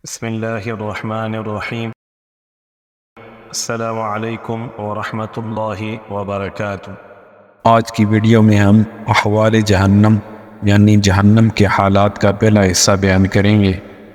بسم اللہ الرحمن الرحیم۔ السلام علیکم ورحمۃ اللہ وبرکاتہ۔ آج کی ویڈیو میں ہم احوال جہنم یعنی جہنم کے حالات کا پہلا حصہ بیان کریں گے۔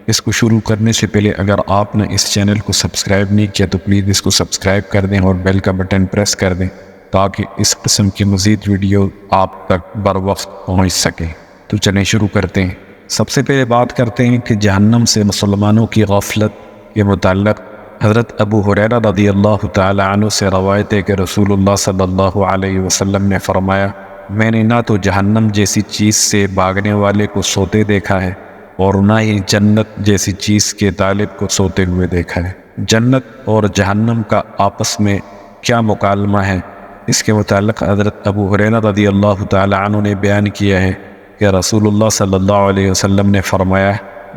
اس کو شروع کرنے سے پہلے اگر آپ نے اس چینل کو سبسکرائب نہیں کیا تو پلیز اس کو سبسکرائب کر دیں اور بیل کا بٹن پریس کر دیں تاکہ اس قسم کی مزید ویڈیو آپ تک بر وقت پہنچ سکیں۔ تو چلیں شروع کرتے ہیں۔ سب سے پہلے بات کرتے ہیں کہ جہنم سے مسلمانوں کی غفلت کے متعلق حضرت ابو ہریرہ رضی اللہ تعالی عنہ سے روایت ہے کہ رسول اللہ صلی اللہ علیہ وسلم نے فرمایا، میں نے نہ تو جہنم جیسی چیز سے بھاگنے والے کو سوتے دیکھا ہے اور نہ ہی جنت جیسی چیز کے طالب کو سوتے ہوئے دیکھا ہے۔ جنت اور جہنم کا آپس میں کیا مکالمہ ہے، اس کے متعلق حضرت ابو ہریرہ رضی اللہ تعالی عنہ نے بیان کیا ہے کہ رسول اللہ صلی اللہ علیہ وسلم نے فرمایا،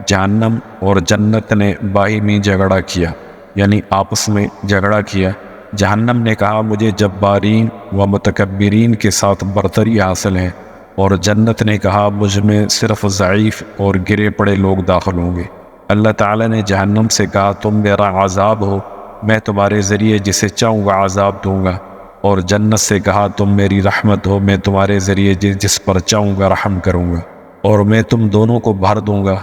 جہنم اور جنت نے باہمی جھگڑا کیا، یعنی آپس میں جھگڑا کیا۔ جہنم نے کہا مجھے جبارین و متکبرین کے ساتھ برتری حاصل ہے، اور جنت نے کہا مجھ میں صرف ضعیف اور گرے پڑے لوگ داخل ہوں گے۔ اللہ تعالیٰ نے جہنم سے کہا تم میرا عذاب ہو، میں تمہارے ذریعے جسے چاہوں گا عذاب دوں گا، اور جنت سے کہا تم میری رحمت ہو، میں تمہارے ذریعے جس پر چاہوں گا رحم کروں گا، اور میں تم دونوں کو بھر دوں گا۔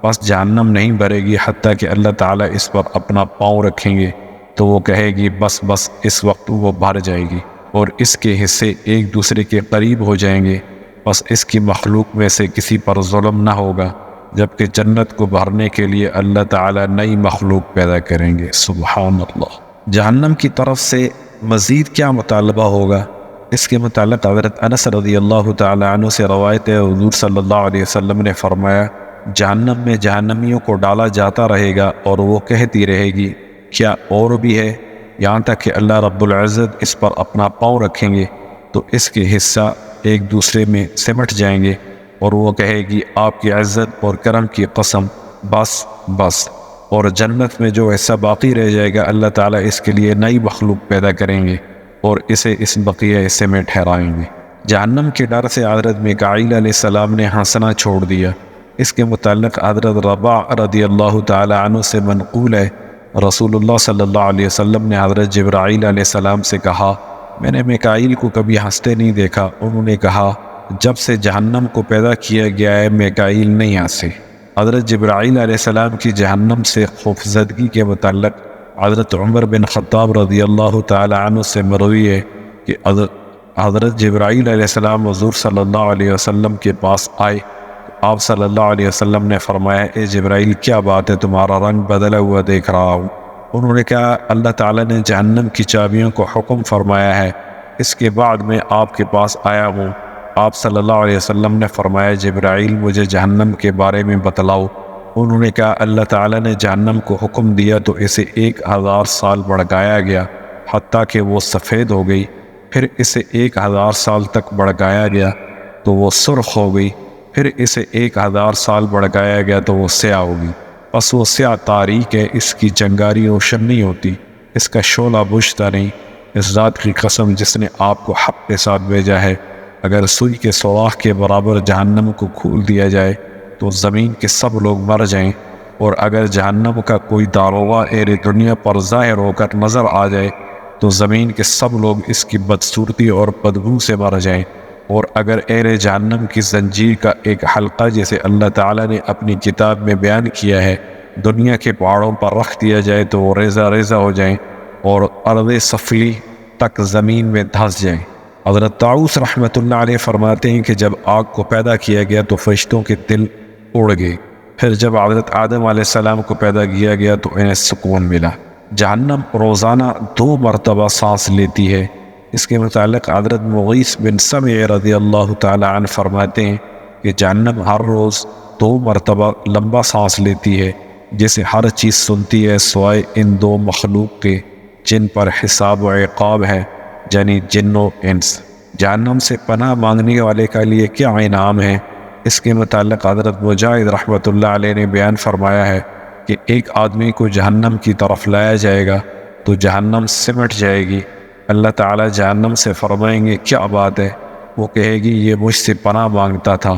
بس جہنم نہیں بھرے گی حتیٰ کہ اللہ تعالیٰ اس پر اپنا پاؤں رکھیں گے تو وہ کہے گی بس اس وقت وہ بھر جائے گی، اور اس کے حصے ایک دوسرے کے قریب ہو جائیں گے، بس اس کی مخلوق میں سے کسی پر ظلم نہ ہوگا، جبکہ جنت کو بھرنے کے لیے اللہ تعالیٰ نئی مخلوق پیدا کریں گے۔ سبحان اللہ۔ جہنم کی طرف سے مزید کیا مطالبہ ہوگا، اس کے متعلق حضرت انس رضی اللہ تعالی عنہ سے روایت ہے، حضور صلی اللہ علیہ وسلم نے فرمایا، جہنم میں جہنمیوں کو ڈالا جاتا رہے گا اور وہ کہتی رہے گی کیا اور بھی ہے، یہاں تک کہ اللہ رب العزت اس پر اپنا پاؤں رکھیں گے تو اس کے حصہ ایک دوسرے میں سمٹ جائیں گے، اور وہ کہے گی آپ کی عزت اور کرم کی قسم بس، اور جنت میں جو حصہ باقی رہ جائے گا اللہ تعالیٰ اس کے لیے نئی مخلوق پیدا کریں گے اور اسے اس بقیہ حصے میں ٹھہرائیں گے۔ جہنم کے ڈر سے حضرت میکائیل علیہ السلام نے ہنسنا چھوڑ دیا۔ اس کے متعلق حضرت رباع رضی اللہ تعالی عنہ سے منقول ہے، رسول اللہ صلی اللہ علیہ وسلم نے حضرت جبرائیل علیہ السلام سے کہا میں نے میکائیل کو کبھی ہنستے نہیں دیکھا۔ انہوں نے کہا جب سے جہنم کو پیدا کیا گیا ہے میکائیل نہیں ہنسے۔ حضرت جبرائیل علیہ السلام کی جہنم سے خوفزدگی کے متعلق حضرت عمر بن خطاب رضی اللہ تعالی عنہ سے مروی ہے کہ حضرت جبرائیل علیہ السلام حضور صلی اللہ علیہ وسلم کے پاس آئے، آپ صلی اللہ علیہ وسلم نے فرمایا اے جبرائیل کیا بات ہے، تمہارا رنگ بدلا ہوا دیکھ رہا ہوں۔ انہوں نے کہا اللہ تعالیٰ نے جہنم کی چابیوں کو حکم فرمایا ہے، اس کے بعد میں آپ کے پاس آیا ہوں۔ آپ صلی اللہ علیہ وسلم نے فرمایا جبرائیل مجھے جہنم کے بارے میں بتلاؤ۔ انہوں نے کہا اللہ تعالیٰ نے جہنم کو حکم دیا تو اسے 1000 سال بڑھایا گیا حتیٰ کہ وہ سفید ہو گئی، پھر اسے 1000 سال تک بڑھایا گیا تو وہ سرخ ہو گئی، پھر اسے 1000 سال بڑھایا گیا تو وہ سیاہ ہوگی۔ بس وہ سیاہ تاریک ہے، اس کی چنگاری روشن نہیں ہوتی، اس کا شعلہ بجھتا نہیں۔ اس ذات کی قسم جس نے آپ کو حق کے ساتھ بھیجا ہے، اگر سوئی کے سوراخ کے برابر جہنم کو کھول دیا جائے تو زمین کے سب لوگ مر جائیں، اور اگر جہنم کا کوئی داروغہ اہل دنیا پر ظاہر ہو کر نظر آ جائے تو زمین کے سب لوگ اس کی بدصورتی اور بدبو سے مر جائیں، اور اگر اہل جہنم کی زنجیر کا ایک حلقہ جسے اللہ تعالیٰ نے اپنی کتاب میں بیان کیا ہے دنیا کے پہاڑوں پر رکھ دیا جائے تو وہ ریزہ ریزہ ہو جائیں اور ارض سفلی تک زمین میں دھنس جائیں۔ حضرت طاؤس رحمۃ اللہ علیہ فرماتے ہیں کہ جب آگ کو پیدا کیا گیا تو فرشتوں کے دل اڑ گئے، پھر جب حضرت آدم علیہ السلام کو پیدا کیا گیا تو انہیں سکون ملا۔ جہنم روزانہ 2 مرتبہ سانس لیتی ہے۔ اس کے متعلق حضرت مغیث بن سمع رضی اللہ تعالی عنہ فرماتے ہیں کہ جہنم ہر روز 2 مرتبہ لمبا سانس لیتی ہے، جسے ہر چیز سنتی ہے سوائے ان 2 مخلوق کے جن پر حساب و عقاب ہے، یعنی جن و انس۔ جہنم سے پناہ مانگنے والے کے لیے کیا انعام ہے، اس کے متعلق حضرت مجاہد رحمۃ اللہ علیہ نے بیان فرمایا ہے کہ ایک آدمی کو جہنم کی طرف لایا جائے گا تو جہنم سمٹ جائے گی، اللہ تعالیٰ جہنم سے فرمائیں گے کیا بات ہے، وہ کہے گی یہ مجھ سے پناہ مانگتا تھا،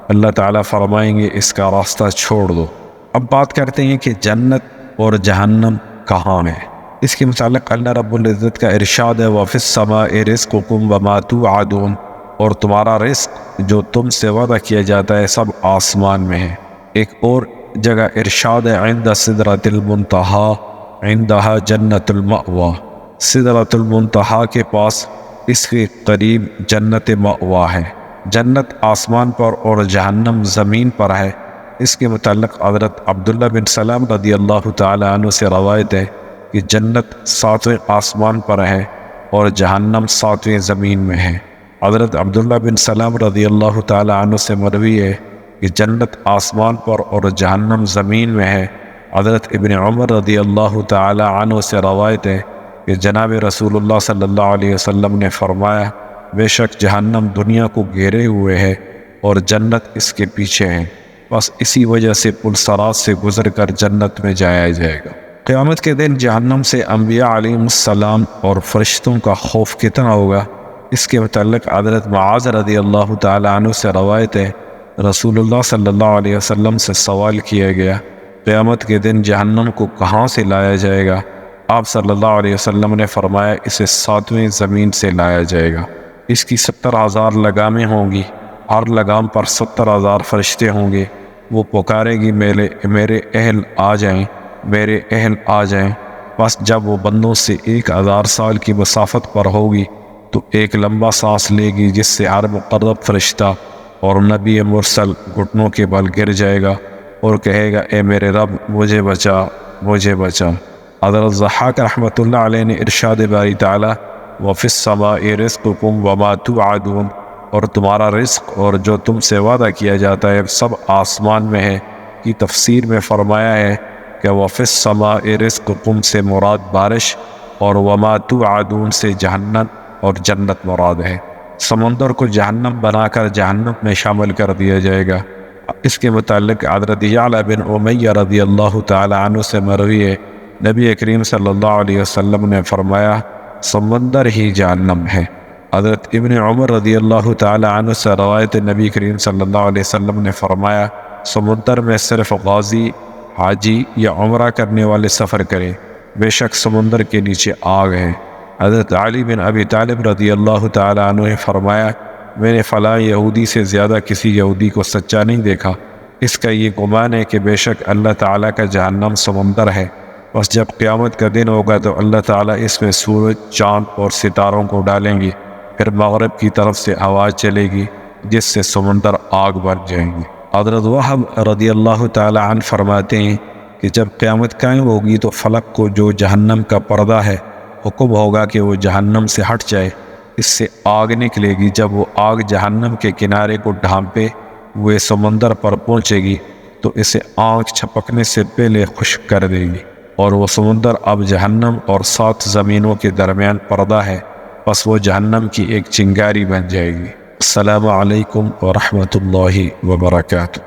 اللہ تعالیٰ فرمائیں گے اس کا راستہ چھوڑ دو، اب بات کرتے ہیں کہ جنت اور جہنم کہاں ہے۔ اس کے متعلق اللہ رب العزت کا ارشاد ہے وَفِي السَّمَاءِ رِزْقُكُمْ وَمَا تُوعَدُونَ، اور تمہارا رزق جو تم سے وعدہ کیا جاتا ہے سب آسمان میں ہے۔ ایک اور جگہ ارشاد ہے عند سدرۃ المنتہا عندہا جنت المأویٰ، سدرۃ المنتہا کے پاس اس کے قریب جنت مأویٰ ہے۔ جنت آسمان پر اور جہنم زمین پر ہے۔ اس کے متعلق حضرت عبداللہ بن سلام رضی اللہ تعالی عنہ سے روایت ہے کہ جنت 7ویں آسمان پر ہے اور جہنم 7ویں زمین میں ہے۔ حضرت عبداللہ بن سلام رضی اللہ تعالی عنہ سے مروی ہے کہ جنت آسمان پر اور جہنم زمین میں ہے۔ حضرت ابن عمر رضی اللہ تعالی عنہ سے روایت ہے کہ جناب رسول اللہ صلی اللہ علیہ وسلم نے فرمایا بے شک جہنم دنیا کو گھیرے ہوئے ہے اور جنت اس کے پیچھے ہے، بس اسی وجہ سے پل صراط سے گزر کر جنت میں جایا جائے گا۔ قیامت کے دن جہنم سے انبیاء علیہ السلام اور فرشتوں کا خوف کتنا ہوگا؟ اس کے متعلق حضرت معاذ رضی اللہ تعالی عنہ سے روایت ہے رسول اللہ صلی اللہ علیہ وسلم سے سوال کیا گیا قیامت کے دن جہنم کو کہاں سے لایا جائے گا؟ آپ صلی اللہ علیہ وسلم نے فرمایا اسے 7ویں زمین سے لایا جائے گا۔ اس کی 70,000 لگامیں ہوں گی، ہر لگام پر 70,000 فرشتے ہوں گے۔ وہ پکارے گی میرے اہل آ جائیں، میرے اہل آ جائیں۔ بس جب وہ بندوں سے 1000 سال کی مسافت پر ہوگی تو ایک لمبا سانس لے گی جس سے ہر مقرب فرشتہ اور نبی مرسل گھٹنوں کے بل گر جائے گا اور کہے گا اے میرے رب مجھے بچا، مجھے بچا۔ حضرت ضحاک رحمۃ اللہ علیہ نے ارشاد باری تعالی وَفِي السَّمَاءِ رِزْقُكُمْ وَمَا تُوعَدُونَ، اور تمہارا رزق اور جو تم سے وعدہ کیا جاتا ہے سب آسمان میں ہے کی تفسیر میں فرمایا ہے کہ وَفِي السَّمَاءِ رِزْقُكُمْ سے مراد بارش اور وَمَا تُوعَدُونَ سے جہنم اور جنت مراد ہے۔ سمندر کو جہنم بنا کر جہنم میں شامل کر دیا جائے گا۔ اس کے متعلق حضرت یعلا بن امیہ رضی اللہ تعالی عنہ سے مروی ہے نبی کریم صلی اللہ علیہ وسلم نے فرمایا سمندر ہی جہنم ہے۔ حضرت ابن عمر رضی اللہ تعالی عنہ سے روایت نبی کریم صلی اللہ علیہ وسلم نے فرمایا سمندر میں صرف غازی، حاجی یا عمرہ کرنے والے سفر کریں، بے شک سمندر کے نیچے آگ ہے۔ حضرت علی بن ابی طالب رضی اللہ تعالی عنہ نے فرمایا میں نے فلاں یہودی سے زیادہ کسی یہودی کو سچا نہیں دیکھا، اس کا یہ گمان ہے کہ بے شک اللہ تعالیٰ کا جہنم سمندر ہے، بس جب قیامت کا دن ہوگا تو اللہ تعالیٰ اس میں سورج، چاند اور ستاروں کو ڈالیں گی، پھر مغرب کی طرف سے آواز چلے گی جس سے سمندر آگ بن جائیں گی۔ حضرت وہب رضی اللہ تعالی عنہ فرماتے ہیں کہ جب قیامت قائم ہوگی تو فلک کو جو جہنم کا پردہ ہے حکم ہوگا کہ وہ جہنم سے ہٹ جائے، اس سے آگ نکلے گی۔ جب وہ آگ جہنم کے کنارے کو ڈھانپے ہوئے سمندر پر پہنچے گی تو اسے آنکھ چھپکنے سے پہلے خشک کر دے گی، اور وہ سمندر اب جہنم اور 7 زمینوں کے درمیان پردہ ہے، بس وہ جہنم کی ایک چنگاری بن جائے گی۔ السلام علیکم ورحمۃ اللہ وبرکاتہ۔